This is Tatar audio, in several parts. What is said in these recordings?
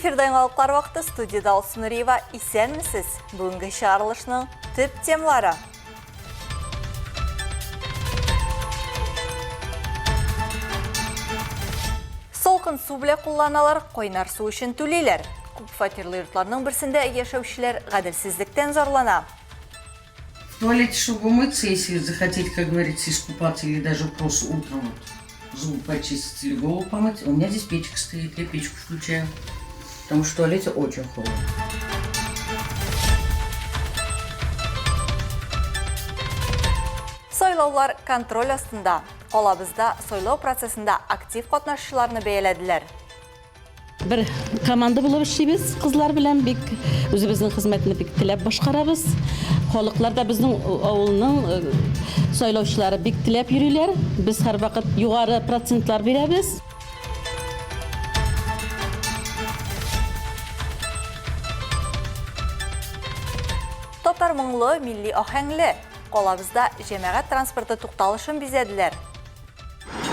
Эфирда аңалықлар вақты студияда Алсу Нұриева исәнмісіз? Бүгінгі шығарылышының төп темалары. Солқын су біле қолланалар, қойнар су үшін төлейлер. Көп фатирлы йортларның бірсінде яшаушілер ғаділсіздіктен зорлана. В туалете, чтобы умыться, если захотеть, как говорится, искупаться или даже просто утром зубы почистить или голову помыть, у меня здесь печка стоит, я печку включаю. Потому что в туалете очень холодно. Сойлаулар контроль астында. Қолабызда сойлау процесінде актив қатнашушыларны бейеледілер. Bir komanda bo'lib ishlaymiz, qizlar bilan bek o'zimizning xizmatini bek tilab boshqaramiz. Xalqlarda bizning ovulning saylovchilari bek tilab yuriylar. Biz har vaqt yuqori protsentlar beramiz. Тотар мұңлы, milli ahəngli. Қолабызда жәмәғат транспорты туқталышын безеділер.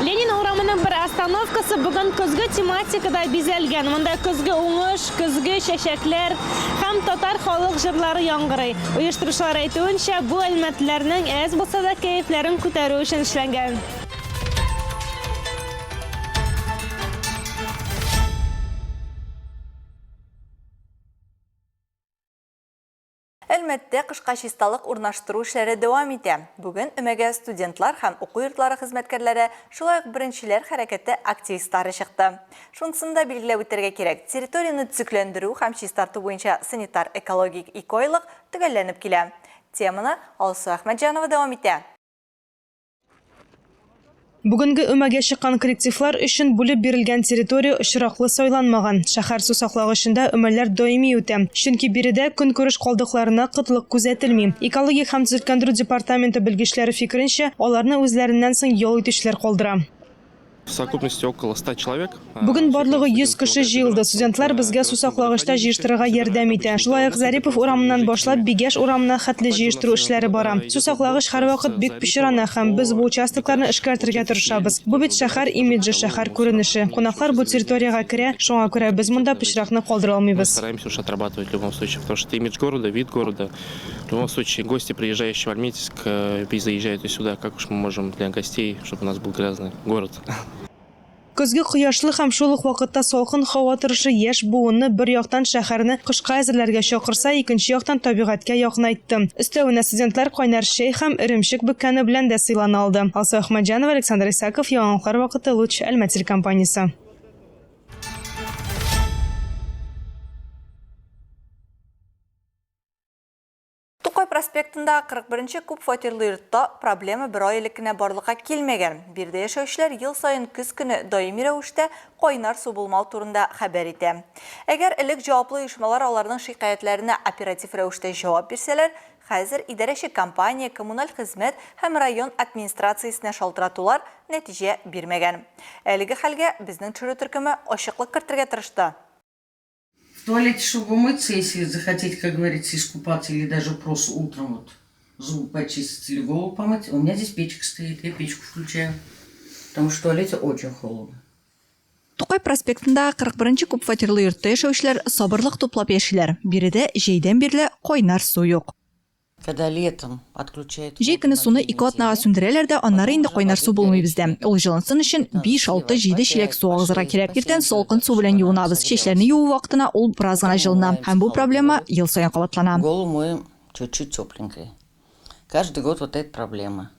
Ленин урамының bir остановкасы бүгін көзгі тематикада безелген. Мұнда көзгі оңыш, көзгі шәшәклер һәм татар халық жырлары яңгырый. Оештырушылар әйтүенчә, бу әлмәтләрнең әз булса да кәефләрен күтәрү өчен эшләнгән. Әлмәттә қышқа чисталық урнаштыру эшләре дәвам итә. Бүген өмәгә студентлар һәм уку йортлары хезмәткәрләре, шулай ук беренчеләр хәрәкәте активистлары чыкты. Шунысында билгеләп үтәргә кирәк, территорияны төзекләндерү һәм чистарту буенча санитар-экологик экойлык төгәлләнеп килә. Теманы Алсу Әхмәтҗанова дәвам итә. Бүгінгі өмәгә шыққан коллективлар үшін бүлеп берілген территория очраклы сайланмаган. Шәһәр су саклagычында өмәлләр даими үтә. Чөнки биредә көнкүреш калдыкларына кытлык күзәтелми. Экология һәм төзекләндерү департаменты белгечләре фикеренчә, аларны үзләреннән соң ял итүчеләр калдыра. В совокупности около 100 человек. Бүген барлыгы 100 кеше җыелды. Студентлар безгә су саклагычта җыештырырга ярдәм итә. Шулай ук Зарипов урамыннан башлап Бигәш урамына хәтле җыештыру эшләре бара. Су саклагыч һәрвакыт бик пешерана һәм без бу участокларны эшкәртергә тырышабыз. Бу бит шәһәр имиджы, шәһәр күренеше. Кунаклар бу территорияга керә, шуңа күрә без монда пешракны калдыра алмыйбыз. Стараемся уж отрабатывать в любом случае, потому что имидж города, вид города. В любом случае, гости, приезжающие в Альметьевск, заезжают и сюда, как уж мы можем для гостей, чтобы у нас был грязный город. Көзге кояшлы һәм шул ук вакытта салкын һава торышы яшь буынны бер яктан шәһәрне кышка әзерләргә чакырса, икенче яктан табигатькә якынайтты. Өстәвенә студентлар кайнар чәй һәм иремчек бөккәне белән дә сыйлана алды. Алсу Әхмәтҗанова, Александр Исаков, Яңалыклар вакыты, Луч, Әлмәт компаниясе. Тукай проспектында 41-нче күп фатирлы йортта проблема бер ай элеккенә барлыкка килмәгән. Бирдә яшәүчеләр ел сайын көз көне даими рәвештә кайнар су булмау турында хәбәр итә. Әгәр элек җаваплы оешмалар аларның шикаятьләренә оператив рәвештә җавап бирсәләр, хәзер идарәче компания, коммуналь хезмәт һәм район администрациясенә шалтыратулар нәтиҗә бирмәгән. Әлеге хәлгә безнең төшерү төркеме ачыклык кертергә тырышты. В туалете, чтобы умыться, если захотеть, как говорится, искупаться или даже просто утром зубы почистить или голову помыть, у меня здесь печка стоит, я печку включаю. Потому что в туалете очень холодно. Тукай проспектында 41-нче күп фатирлы йортта яшәүчеләр сабырлык туплап яшиләр. Биредә җәйдән бирле кайнар су юк. Когда летом отключают... Җәй көне суны 2 атнага сүндерәләр дә, аннары инде кайнар су булмый бездә. Ул җылынсын өчен 5-6-7 чиләк су агызырга кирәк. Иртән салкын су белән юынабыз. Чәчләрне юу вакытына ул бераз гына җылына. Һәм бу проблема ел саен кабатлана. Голову моем чуть-чуть тепленькой. Каждый год вот эта проблема.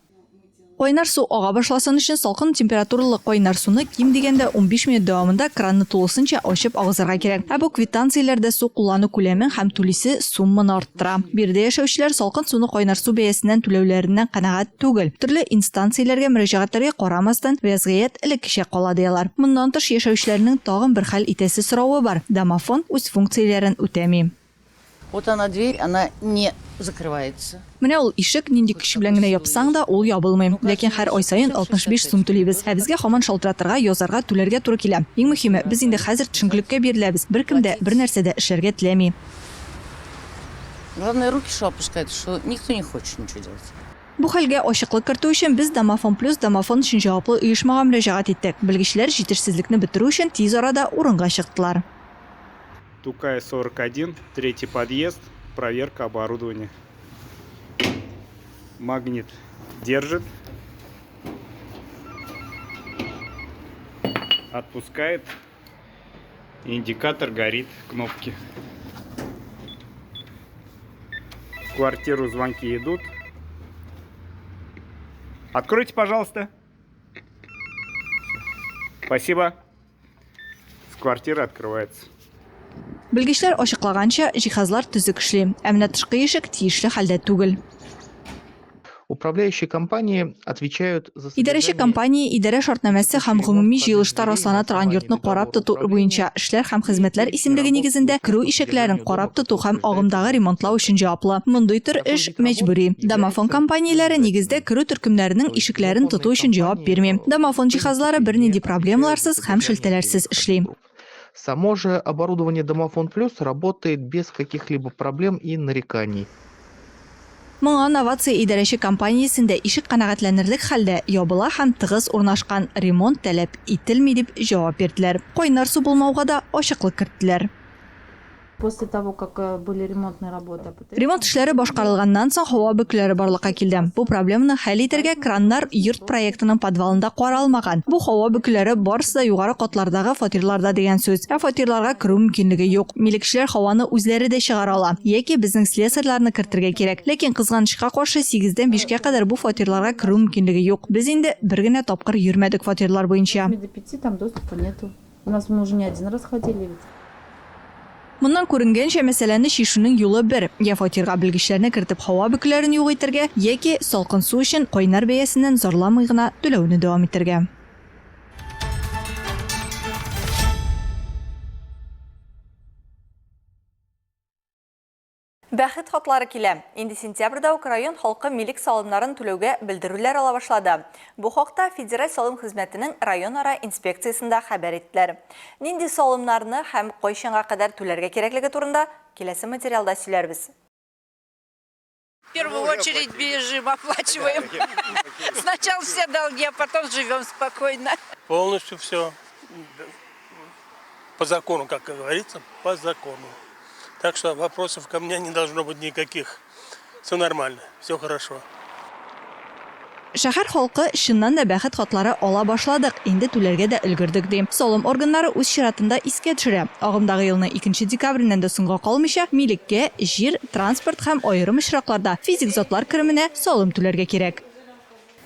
Кайнар су ага башласын өчен салкын температуралы кайнар суны ким дигәндә 15 минут дәвамында кранны тулысынча ачып агызырга кирәк. Бу квитанцияләрдә су куллану күләмен һәм түлисе сумманы арттыра. Биредә яшәүчеләр салкын суны кайнар су бәясеннән түләүләреннән канәгать түгел. Төрле инстанцияләргә мөрәҗәгатьләргә карамастан вазгыять элеккечә кала диялар. Моннан тыш яшәүчеләрнең тагын бер хәл итәсе соравы бар. Домофон үз функцияләрен үтәми. Вот она дверь, она не закрывается. Менә ул ишек нинди кеше белән генә япсаң да ул ябылмый. Ләкин һәр ай саен 65 сум түлибез. Ә безгә һаман шалтыратырга, язарга, түләргә туры килә. Иң мөһиме, без инде хәзер төшенкелеккә биреләбез. Беркем дә бер нәрсәдә эшләргә теләми. Главное, руки что опускать, что никто не хочет ничего делать. Бу хәлгә ачыклык кертү өчен без Домофон плюс Домофон өчен җаваплы оешмага мөрәҗәгать иттек. Белгечләр җитешсезлекне бетерү өчен тиз арада урынга чыктылар. Тукая 41, третий подъезд, проверка оборудования. Магнит держит, отпускает, индикатор горит, кнопки. В квартиру звонки идут. Откройте, пожалуйста. Спасибо. С квартиры открывается. Белгечләр ачыклаганча, җиһазлар төзек эшли, ә менә тышкы ишек тиешле хәлдә түгел. Управляющие компании отвечают за Идарәче компания идарә шартнамәсе һәм гомуми җыелышта раслана торган йортны карап тоту буенча эшләр һәм хезмәтләр исемлеге нигезендә керү ишекләрен карап тоту һәм агымдагы ремонтлау өчен җаваплы. Мондый төр эш мәҗбүри. Домофон компанияләре нигездә керү төркемнәренең ишекләрен тоту өчен җавап бирми. Домофон җиһазлары бернинди проблемаларсыз һәм шелтәләрсез эшли. Само же оборудование Домофон Плюс работает без каких-либо проблем и нареканий. Моңа новация идарәче компаниясендә ишек канәгатьләнерлек хәлдә ябыла һәм тыгыз урнашкан, ремонт таләп ителми дип җавап бирделәр. Кайнар су булмауга да ачыклык керттеләр. После того, как были ремонтные работы. Ремонт эшләре башкарылганнан соң һава бөкләре барлыкка килде. Бу проблеманы хәл итәргә краннар йорт проектының подвалында каралмаган. Бу һава бөкләре барысы да югары катлардагы фатирларда дигән сүз. Ә фатирларга керү мөмкинлеге юк. Милекчеләр һаваны үзләре дә чыгара ала. Яки безнең слесарьларны кертергә кирәк. Ләкин кызганычка каршы 8-дән 5-кә кадәр бу фатирларга керү мөмкинлеге юк. Без инде бер генә тапкыр йөрмәдек фатирлар буенча. До 5 там доступа нету. У нас мы уже не один раз ходили. Моннан күренгәнчә мәсьәләне чишүнең юлы бер. Я фатирга белгечләрне кертеп һава бөкләрен юк итәргә, яки салкын су өчен кайнар бәясеннән зарламый гына түләүне дәвам итәргә. Бәхет хатлары килә. Инде сентябрьдә ук район халкы милек салымнарын түләүгә белдерүләр ала башлады. Бу хакта Федераль салым хезмәтенең район-ара инспекциясында хәбәр иттеләр. Нинди салымнарны һәм кайчанга кадәр түләргә кирәклеге турында киләсе материалда сөйләрбез. В первую очередь бежим, оплачиваем. Сначала все долги, а потом живем спокойно. Полностью все по закону, как говорится, по закону. Так что вопросов ко мне не должно быть никаких. Все нормально, все хорошо. Шәһәр халкы чыннан да бәхет хатлары ала башладык, инде түләргә дә өлгердек ди. Салым органнары үз чиратында искә төшерә. Агымдагы елның 2 декабреннән дә соңга калмыйча, милеккә, җир, транспорт һәм аерым очракларда физик затлар кеременә салым түләргә кирәк.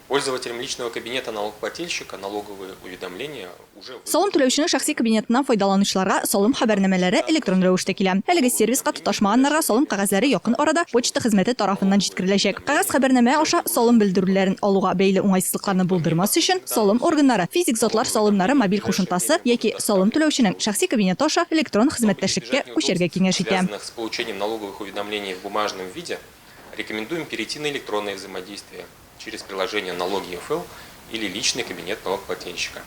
Пользователям личного кабинета налогоплательщика налоговые уведомления уже... Салым түләүченең шәхси кабинетыннан файдаланучыларга салым хәбәрнамәләре электрон рәвештә килә. Әлеге сервиска тоташмаганнарга салым кәгазьләре якын арада почта хезмәте тарафыннан җиткереләчәк. Кәгазь хәбәрнамә аша салым белдерүләрен алуга бәйле уңайсызлыкларны булдырмас өчен салым органнары физик затлар салымнары мобиль кушымтасы яки салым түләүченең шәхси кабинеты аша электрон хезмәттәшлеккә күчәргә киңәш итә. Связанных с получением налоговых уведомлений в бумажном виде, рекомендуем перейти на электронное взаимодействие через приложение налоги ФЛ или личный кабинет налогоплательщика.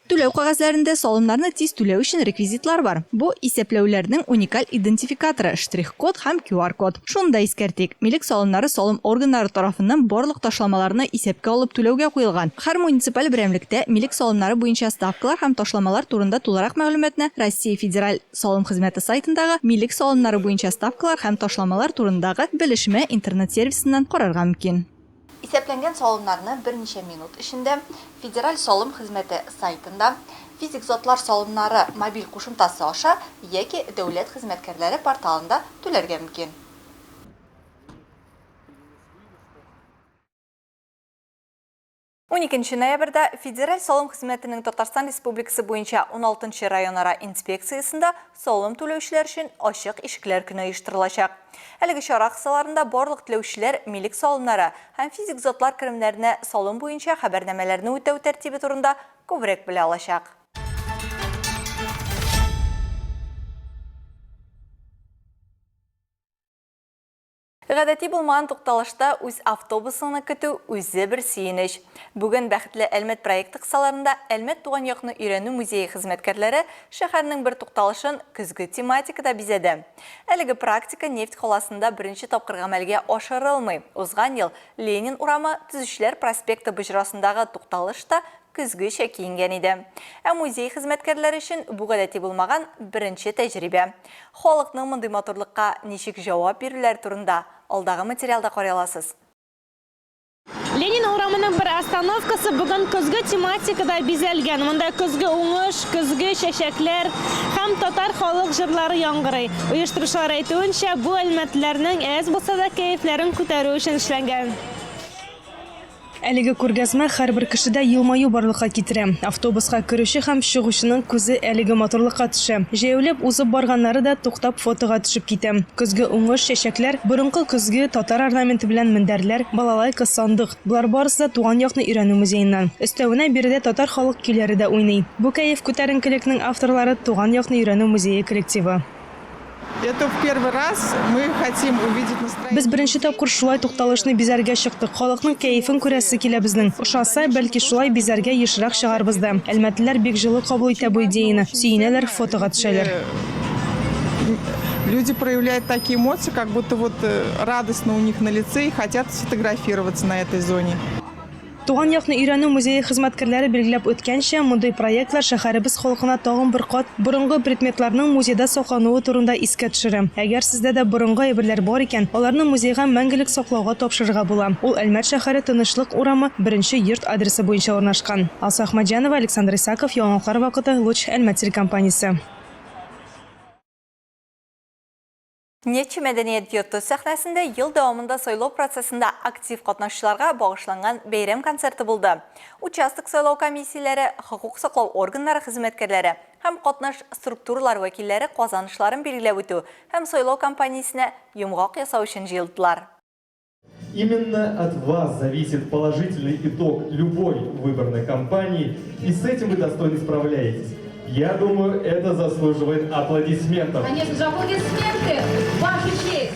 Түләү кәгазьләрендә салымнарны тиз түләү өчен реквизитлар бар. Бу исәпләүләрнең уникаль идентификаторы, штрих-код һәм QR-код. Шунда искәртик, милек салымнары салым органнары тарафыннан барлык ташламаларны исәпкә алып түләүгә куелган. Һәр муниципаль берәмлектә милек салымнары буенча ставкалар һәм ташламалар турында тулырак мәгълүматны Россия Федераль салым хезмәте сайтындагы милек салымнары буенча ставкалар һәм ташламалар турындагы белешмә интернет-сервисыннан карарга мөмкин. Исәпләнгән салымнарны берничә минут эчендә Федераль салым хезмәте сайтында физик затлар салымнары мобиль кушымтасы аша яки дәүләт хезмәткәрләре порталында түләргә мөмкин. 12 ноябрьдә Федераль салым хезмәтенең Татарстан Республикасы буенча 16 районара инспекциясында салым түләүчеләр өчен ачык ишекләр көне оештырылачак. Әлеге чара кысаларында барлык түләүчеләр милек салымнары һәм физик затлар керемнәренә салым буенча хәбәрнамәләрне үтәү тәртибе турында күбрәк белә алачак. Гадәти булмаган тукталышта үз автобусыңны көтү үзе бер сөенеч. Бүген бәхетле Әлмәт проекты кысаларында Әлмәт туган якны өйрәнү музее хезмәткәрләре шәһәрнең бер тукталышын көзге тематикада бизәде. Әлеге практика Нефть каласында беренче тапкыр гамәлгә ашырылмый. Узган ел Ленин урамы Төзүчеләр проспекты боҗрасындагы тукталышта күзгү кийинген иде. Музей хезмәткәрләре өчен бу гадәти булмаган беренче тәҗрибә. Халыкның мондый матурлыкка ничек җавап бирүләр турында алдагы материалда карый аласыз. Ленин урамының бір остановкасы бүгін көзгі тематикада бизәлген. Мұнда көзгі уңыш, көзгі шәшәкләр һәм татар халық җырлары яңгырый. Оештыручылар әйтүенчә, бу әлмәтләрнең әз булса да кәефләрен күтәрү өчен эшләнгән. Әлеге күргәзмә һәрбер кешедә елмаю барлыкка китерә. Автобуска керүче һәм чыгучының күзе әлеге матурлыкка төшә. Җәяүләп узып барганнары да туктап фотога төшеп китә. Көзге уңыш чәчәкләр, борынгы көзге татар орнаменты белән мендәрләр, балалайка сандык. Булар барысы да туган якны өйрәнү музееннан. Өстәвенә биредә татар халык көйләре дә уйный. Бу кәеф күтәренкелекнең авторлары туган якны өйрәнү музее коллективы. Это в первый раз мы хотим увидеть настроение. Без беренче тапкыр шулай тукталышны бизәргә чыктык. Халыкның кәефен күрәсе килә безнең. Ошаса, бәлки шулай бизәргә ешрак чыгарбыз да. Әлмәтлеләр бик җылы кабул итә бу идеяны. Сөенәләр, фотога төшәләр. Люди проявляют такие эмоции, как будто вот радостно у них на лице и хотят сфотографироваться на этой зоне. Туган якны өйрәнү музее хезмәткәрләре билгеләп үткәнчә, мондай проектлар шәһәребез халкына тагын бер кат борынгы предметларның музейда саклануы турында искә төшерә. Әгәр сездә дә борынгы әйберләр бар икән, аларны музейга мәңгелек саклауга тапшырырга була. Ул Әлмәт шәһәре Тынычлык урамы 1-нче йорт адресы буенча урнашкан. Алса Ахмаджанова, Александр Исаков, Яңалыклар вакыты, Луч, Әлмәт телекомпаниясе. Нече мәдәният йорты сәхнәсендә ел дәвамында сайлау процессында актив катнашучыларга багышланган бәйрәм концерты булды. Участок сайлау комиссияләре, хокук саклау органнары хезмәткәрләре һәм катнаш структуралар вәкилләре казанышларын билгеләп үтү һәм сайлау кампаниясенә йомгак ясау өчен җыелдылар. Именно от вас зависит положительный итог любой выборной кампании, и с этим вы достойно справляетесь. Я думаю, это заслуживает аплодисментов. Конечно же, аплодисменты, ваша честь.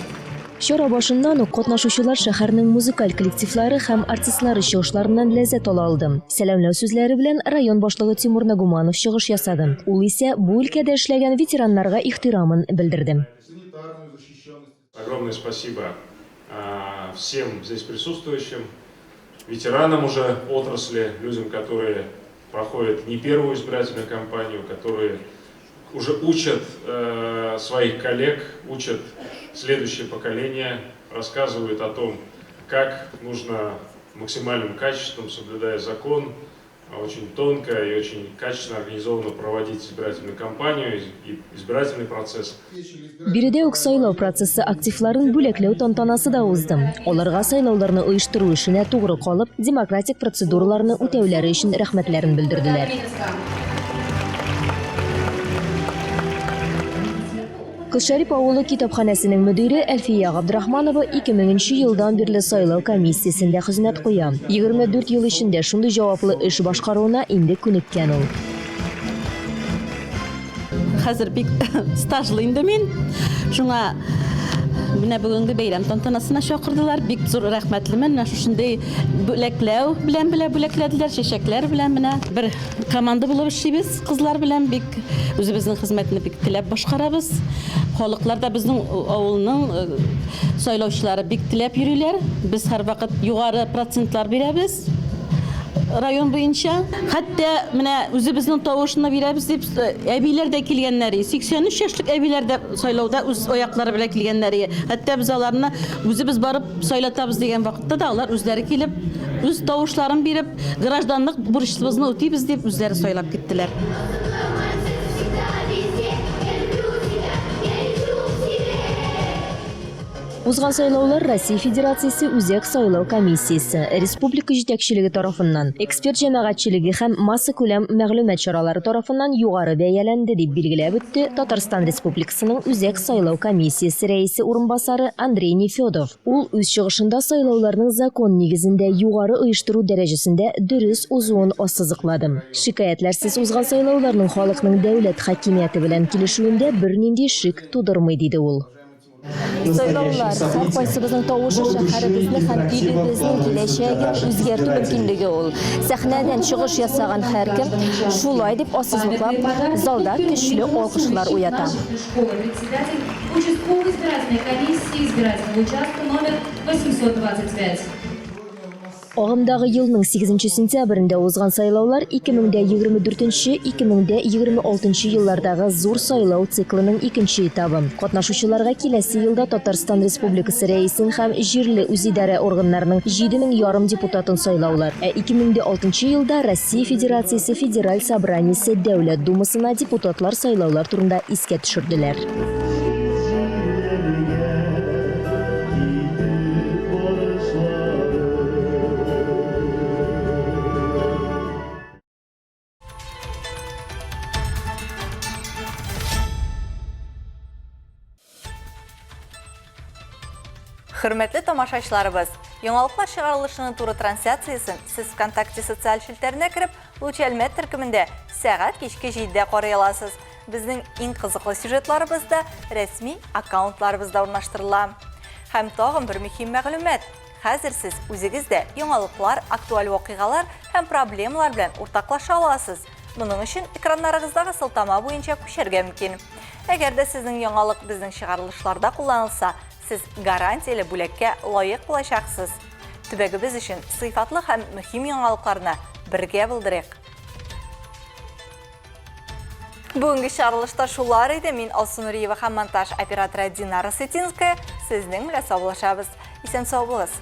Чара башыннан ук катнашучылар шәһәрнең музыкаль коллективлары һәм артистлары чыгышларыннан ләззәт ала алды. Сәламләү сүзләре белән район башлыгы Тимур Нагуманов чыгыш ясады. Ул исә бу өлкәдә эшләгән ветераннарга ихтирамын белдерде. Огромное спасибо всем здесь присутствующим, ветеранам уже отрасли, людям, которые проходят не первую избирательную кампанию, которые уже учат своих коллег, учат следующее поколение, рассказывают о том, как нужно максимальным качеством, соблюдая закон, очень тонко и очень качественно организованно проводить избирательную кампанию и избирательный процесс. Биредә үк сайлау процессы активларын бүләкләү тантанасы да узды. Аларга сайлауларны оештыру эшенә тугры калып, демократик процедураларны үтәүләре өчен рәхмәтләрен белдерделәр. Кызшәрип авылы китапханәсенең мөдире Әлфия Габдрахманова 2000 елдан бирле сайлау комиссиясендә хезмәт куя. 24 ел эчендә шундый җаваплы эш башкаруына инде күнеккән ул. Хәзер бик стажлы инде мин. Шуңа менә бүгенге бәйрәм тантанасына чакырдылар. Бик зур рәхмәтлемен. Менә шушындый бүләкләү белән бүләкләделәр, чәчәкләр белән менә бер команда булып эшлибез. Кызлар белән бик үзебезнең хезмәтне бик теләп башкарабыз. Халыклар да безнең авылның сайлаучылары бик теләп йөриләр. Без һәрвакыт югары процентлар бирәбез. Район буенча. Хәтта менә үзебезнең тавышны бирәбез дип әбиләр дә килгәннәре. 83 яшьлек әбиләр дә сайлауда үз аяклары белән килгәннәре. Хәтта без аларны үзебез барып сайлатабыз дигән вакытта да алар үзләре килеп, үз тавышларын биреп, гражданлык бурычыбызны үтибез дип үзләре сайлап киттеләр. Узган сайлаулар Россия Федерациясе Үзәк сайлау комиссиясе, республика җитәкчелеге тарафыннан, эксперт җәмәгатьчелеге һәм масса күләм мәгълүмат чаралары тарафыннан югары бәяләнде дип билгеләп үтте Татарстан Республикасының Үзәк сайлау комиссиясе рәисе урынбасары Андрей Нефёдов. Ул үз чыгышында сайлауларның закон нигезендә югары оештыру дәрәҗәсендә дөрес узуын ассызыклады. Шикаятьләрсез узган сайлауларның халыкның дәүләт хакимияте белән килешүендә бернинди шик тудырмый диде ул. Сайлаулар һәр кайсыбызның тавышы шәһәребезне һәм илебезнең киләчәген үзгәртү мөмкинлеге ул. Сәхнәдән чыгыш ясаган һәркем шулай дип ассызыклап, залда көчле алкышлар уята. Ағымдағы елның 8 сентябрінде узган сайлаулар 2024-2026 еллардағы зур сайлау циклының икенче этабы. Катнашучыларга киләсе елда Татарстан Республикасы рәисен һәм җирле үзидарә органнарының 7,5 депутатын сайлаулар. 2006 елда Россия Федерациясе Федераль собраниесе Дәүләт думасына депутатлар сайлаулар турында искә төшерделәр. Хөрмәтле тамашачыларыбыз, яңалыклар чыгарылышының туры трансляциясын сез ВКонтакте социаль шелтәренә кереп, Луч Әлмәт төркемендә сәгать кичке 7-дә карый аласыз. Безнең иң кызыклы сюжетларыбызда рәсми аккаунтларыбызда урнаштырыла. Һәм тагын бер мөһим мәгълүмат. Хәзер сез үзегездә яңалыклар, актуаль вакыйгалар һәм проблемалар белән уртаклаша аласыз. Моның өчен экраннарыгыздагы сылтама буенча күчәргә мөмкин. Әгәр дә сезнең яңалык безнең чыгарылышларда кулланылса, сез гарантияле бүләккә лаек булачаксыз. Төбәгебез өчен сыйфатлы һәм мөһим яңалыкларны бергә булдырыйк. Бүгенге чыгарылышта шулар иде. Мин Алсу Нуриева һәм монтаж операторы Динара Сетинская. Сезнең белән саулашабыз. Исән сау булыгыз.